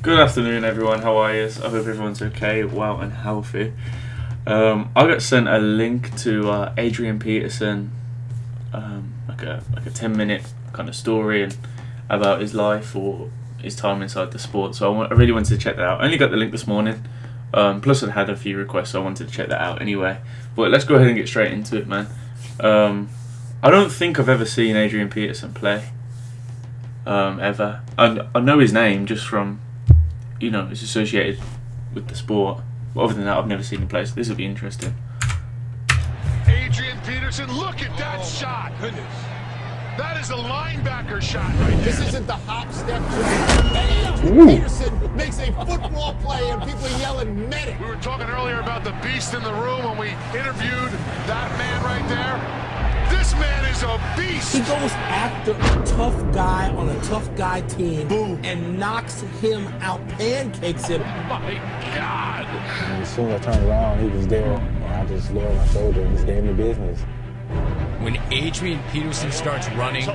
Good afternoon, everyone. How are you? I hope everyone's okay, well, and healthy. I got sent a link to Adrian Peterson, like a 10-minute kind of story and about his life or his time inside the sport. So I really wanted to check that out. I only got the link this morning. Plus, I had a few requests, so I wanted to check that out anyway. But let's go ahead and get straight into it, man. I don't think I've ever seen Adrian Peterson play. Ever. I know his name just from, it's associated with the sport. But other than that, I've never seen him play, so this will be interesting. Adrian Peterson, look at that shot. Goodness. That is a linebacker shot right there. This isn't the hop step. Adrian Peterson makes a football play and people yelling medic. We were talking earlier about the beast in the room when we interviewed that man right there. This man is a beast. He goes after a tough guy on a tough guy team. Boom. And knocks him out, pancakes him. My God. And as soon as I turned around, he was there. And I just lowered my shoulder and just gave him the business. When Adrian Peterson starts running,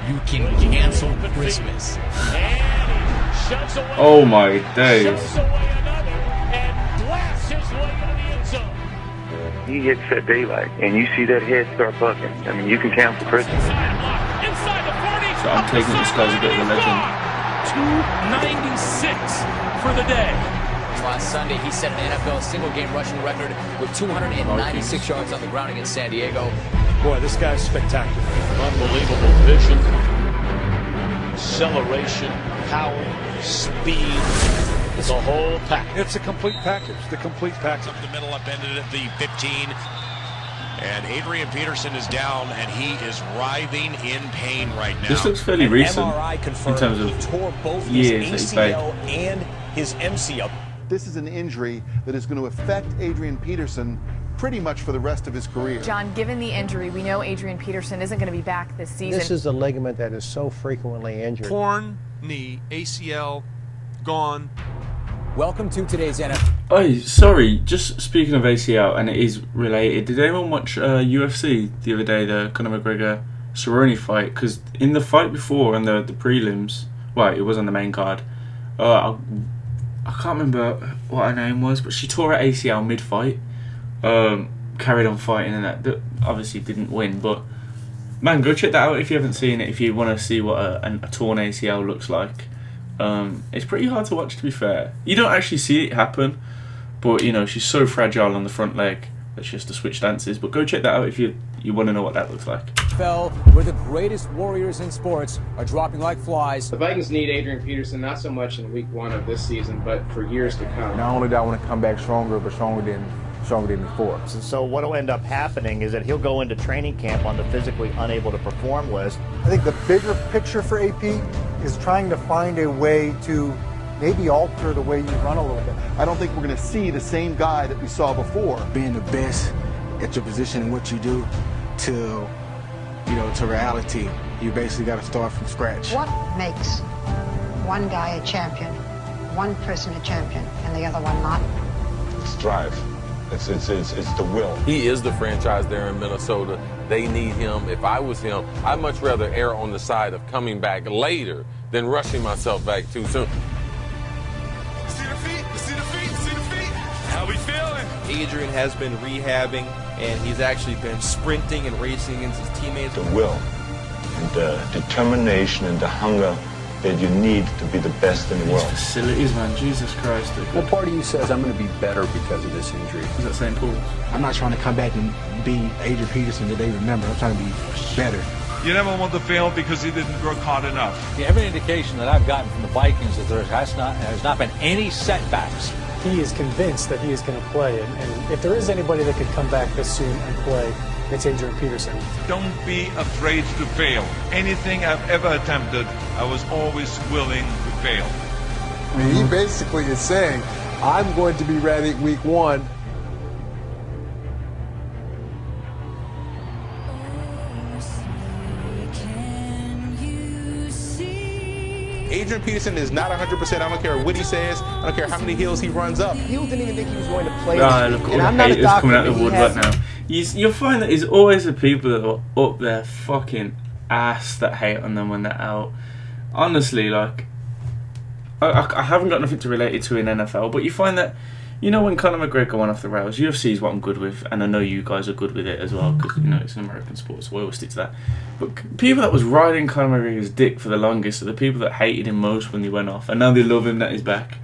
you can cancel Christmas. Oh my days. He hits that daylight, and you see that head start bucking. I mean, you can cancel Christmas. So I'm taking this guy's a bit of a legend. 296 for the day. Last Sunday, he set an NFL single-game rushing record with 296 yards on the ground against San Diego. Boy, this guy's spectacular. Unbelievable vision, acceleration, power, speed. The whole package. It's a complete package. The complete package. Up the middle, upended at the 15. And Adrian Peterson is down, and he is writhing in pain right now. This looks fairly recent in terms of years that he's played. And his MCL. This is an injury that is going to affect Adrian Peterson pretty much for the rest of his career. John, given the injury, we know Adrian Peterson isn't going to be back this season. This is a ligament that is so frequently injured. Torn knee, ACL, gone. Welcome to today's NFL. Oh, sorry, just speaking of ACL, and it is related, did anyone watch UFC the other day, the Conor McGregor Cerrone fight? Because in the fight before, on the prelims, well, it was on the main card, I can't remember what her name was, but she tore her ACL mid-fight, carried on fighting, and that obviously didn't win. But man, go check that out if you haven't seen it, if you want to see what a torn ACL looks like. It's pretty hard to watch, to be fair. You don't actually see it happen, but she's so fragile on the front leg that she has to switch stances. But go check that out if you want to know what that looks like. Where the greatest warriors in sports are dropping like flies. The Vikings need Adrian Peterson, not so much in week 1 of this season, but for years to come. Not only do I want to come back stronger, but stronger than before. And so what will end up happening is that he'll go into training camp on the physically unable to perform list. I think the bigger picture for AP is trying to find a way to maybe alter the way you run a little bit. I don't think we're going to see the same guy that we saw before. Being the best at your position and what you do to reality, you basically got to start from scratch. What makes one guy a champion, one person a champion, and the other one not? It's drive. It's the will. He is the franchise there in Minnesota. They need him. If I was him, I'd much rather err on the side of coming back later than rushing myself back too soon. See the feet? See the feet? See the feet? How we feeling? Adrian has been rehabbing, and he's actually been sprinting and racing against his teammates. The will and the determination and the hunger that you need to be the best in the world. These facilities, man, Jesus Christ. What part of you says I'm going to be better because of this injury? Is that St. Paul's? I'm not trying to come back and be Adrian Peterson that they remember. I'm trying to be better. You never want to fail because he didn't work hard enough. Every indication that I've gotten from the Vikings is there has not been any setbacks. He is convinced that he is going to play, and if there is anybody that could come back this soon and play, it's Adrian Peterson. Don't be afraid to fail. Anything I've ever attempted, I was always willing to fail. I mean, he basically is saying, I'm going to be ready week 1. Adrian Peterson is not 100%. I don't care what he says. I don't care how many hills he runs up. You didn't even think he was going to play. Look at all the haters coming out of the woodwork now. You'll find that it's always the people that are up their fucking ass that hate on them when they're out. Honestly, like, I haven't got nothing to relate it to in NFL, but you find that, you know, when Conor McGregor went off the rails, UFC is what I'm good with, and I know you guys are good with it as well, because, you know, it's an American sport, so I always stick to that. But people that was riding Conor McGregor's dick for the longest are the people that hated him most when he went off, and now they love him that he's back.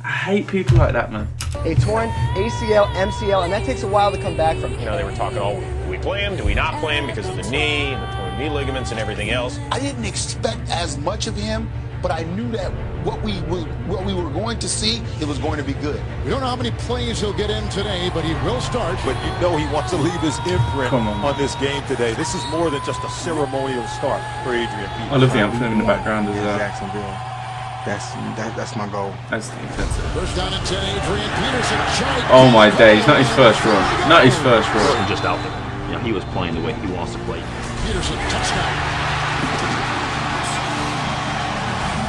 I hate people like that, man. A torn ACL, MCL, and that takes a while to come back from. You know, they were talking, do we play him? Do we not play him because of the knee and the torn knee ligaments and everything else? I didn't expect as much of him, but I knew that what we were going to see, it was going to be good. We don't know how many plays he'll get in today, but he will start. But you know he wants to leave his imprint on this game today. This is more than just a ceremonial start for Adrian Peterson. I love the anthem in the background as well. Jacksonville. That's my goal. That's the intensive. First down and 10, Adrian Peterson. Oh my days, not his first run. Not his first run. Wasn't just out there. You know, he was playing the way he wants to play. Peterson, touchdown.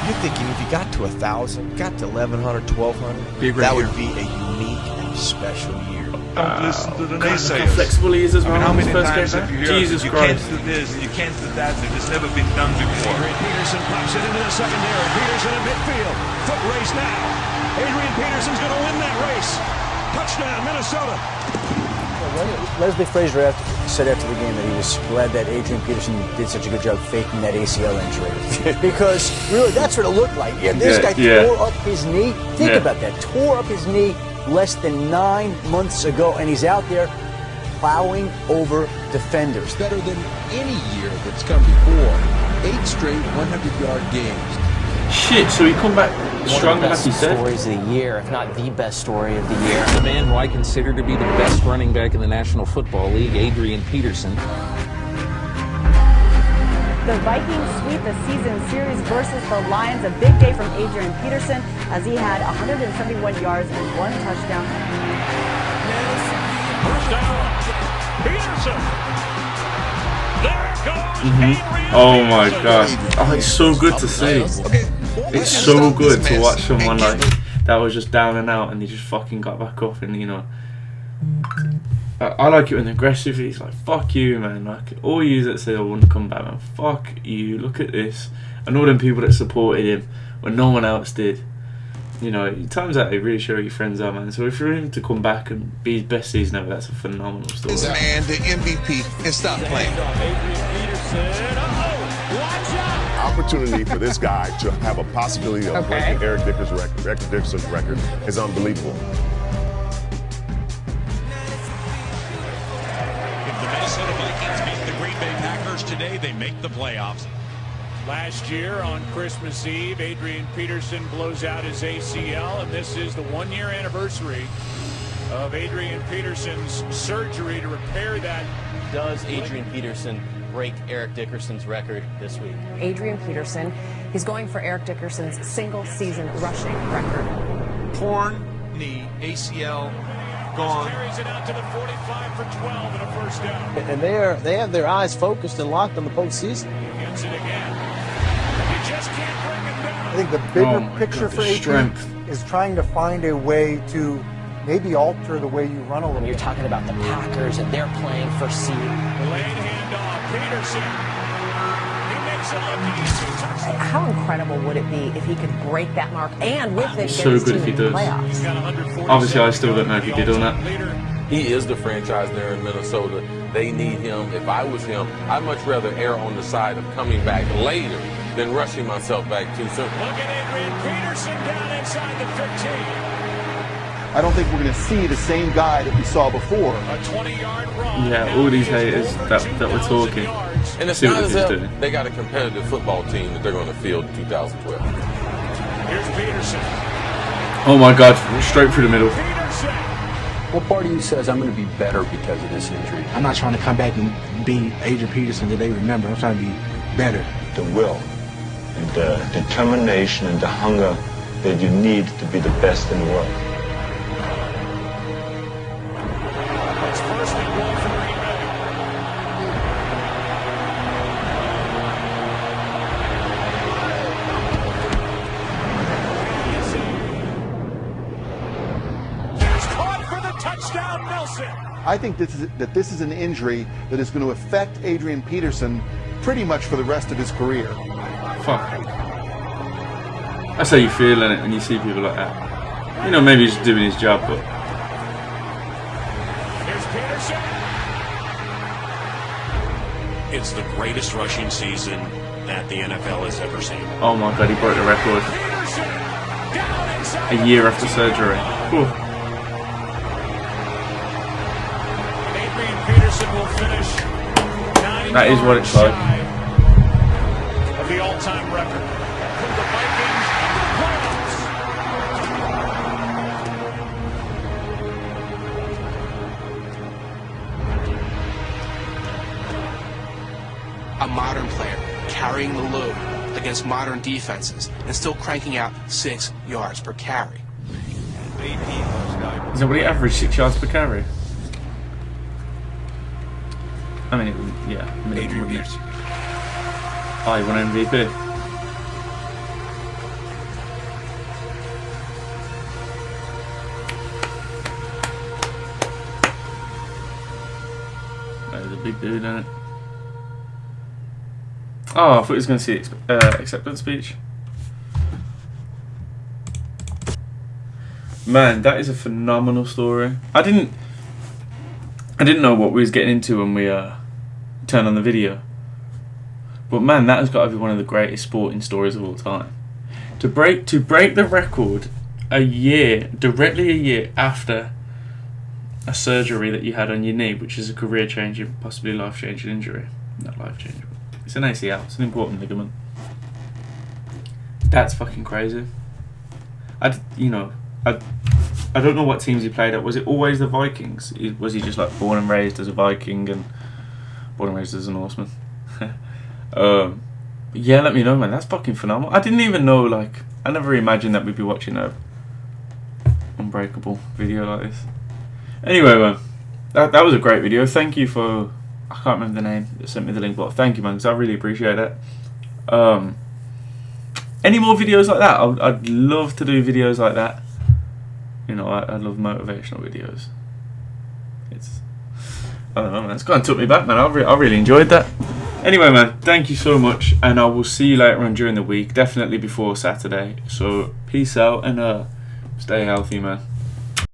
You're thinking if you got to 1,000, got to 1,100, 1,200, that would be a unique and special year. Don't listen to the naysayers. How flexible he is as well. How many first times game have you heard Jesus you Christ. can't do this, you can't do that, and it's never been done before. Adrian Peterson pops it into the secondary. Peterson at midfield. Foot race now. Adrian Peterson's going to win that race. Touchdown, Minnesota. Leslie Frazier said after the game that he was glad that Adrian Peterson did such a good job faking that ACL injury. Because really, that's what it looked like. Yeah, this guy tore up his knee. Think about that. Tore up his knee less than 9 months ago, and he's out there plowing over defenders. Better than any year that's come before. 8 straight 100-yard games. Shit, so he come back stronger, like he said. One of the best stories of the year, if not the best story of the year. The man who I consider to be the best running back in the National Football League, Adrian Peterson. The Vikings sweep the season series versus the Lions. A big day from Adrian Peterson as he had 171 yards and 1 touchdown. First down, Peterson. There goes Adrian Oh my god. Oh, it's so good to see. It's so good to watch someone like that was just down and out and he just fucking got back up, and you know, I like it when aggressive. He's like, fuck you, man. Like, all you that say I want to come back, man, fuck you, look at this. And all them people that supported him when no one else did. You know, times out they really show your friends are, man. So if you're him to come back and be his best season ever, that's a phenomenal story. This man, the MVP, and stop playing. Opportunity for this guy to have a possibility of breaking Eric Dickerson's record is unbelievable. If the Minnesota Vikings beat the Green Bay Packers today, they make the playoffs. Last year on Christmas Eve, Adrian Peterson blows out his ACL, and this is the 1-year anniversary of Adrian Peterson's surgery to repair that. Does Adrian Peterson break Eric Dickerson's record this week? Adrian Peterson, he's going for Eric Dickerson's single-season rushing record. Torn knee, ACL, gone. Carries it out to the 45 for 12 and a first down. And they have their eyes focused and locked on the postseason. Gets it again. You just can't bring it down. I think the bigger picture for Adrian is trying to find a way to maybe alter the way you run a little You're bit. talking about the Packers and they're playing for seed. Lane handoff, Peterson. He makes it look easy. How incredible would it be if he could break that mark and with it get So his good team if he in the does. playoffs? Obviously, I still don't know if he did or not. He is the franchise there in Minnesota. They need him. If I was him, I'd much rather err on the side of coming back later than rushing myself back too soon. Look at Adrian Peterson down inside the 15. I don't think we're going to see the same guy that we saw before. A 20-yard run. Yeah, all these haters that we're talking. And it's See not what as he's if doing. they got a competitive football team that they're going to field in 2012. Here's Peterson. Oh my god, straight through the middle. What part of you says I'm going to be better because of this injury? I'm not trying to come back and be Adrian Peterson that they remember. I'm trying to be better. The will and the determination and the hunger that you need to be the best in the world. It's first and goal for Green Bay. He's caught for the touchdown, Nelson. I think this is an injury that is going to affect Adrian Peterson pretty much for the rest of his career. Fuck. That's how you feel in it when you see people like that. You know, maybe he's just doing his job, but. Here's Peterson. It's the greatest rushing season that the NFL has ever seen. Oh my God, he broke the record. A year after surgery. Whew. Adrian Peterson will finish 9 That is what it's like. Of the all-time record. For the Vikings into the playoffs. A modern player carrying the load against modern defenses and still cranking out 6 yards per carry. Is that what he averaged, 6 yards per carry? I mean, yeah. Adrian Peterson. Oh, he won MVP. That is a big dude, isn't it? Oh, I thought he was going to see acceptance speech. Man, that is a phenomenal story. I didn't know what we was getting into when we turned on the video. But man, that has got to be one of the greatest sporting stories of all time. To break the record directly a year after a surgery that you had on your knee, which is a career-changing, possibly life-changing injury. Not life-changing. It's an ACL. It's an important ligament. That's fucking crazy. I don't know what teams he played at. Was it always the Vikings? Was he just like born and raised as a Viking and born and raised as a Norseman? Yeah, let me know, man. That's fucking phenomenal. I didn't even know, like, I never imagined that we'd be watching a Unbreakable video like this. Anyway, man, that was a great video. Thank you for, I can't remember the name that sent me the link, but thank you, man, because I really appreciate it. Any more videos like that? I'd love to do videos like that. You know, I love motivational videos. I don't know, man. It's kind of took me back, man. I really enjoyed that. Anyway, man, thank you so much, and I will see you later on during the week, definitely before Saturday. So, peace out, and stay healthy, man.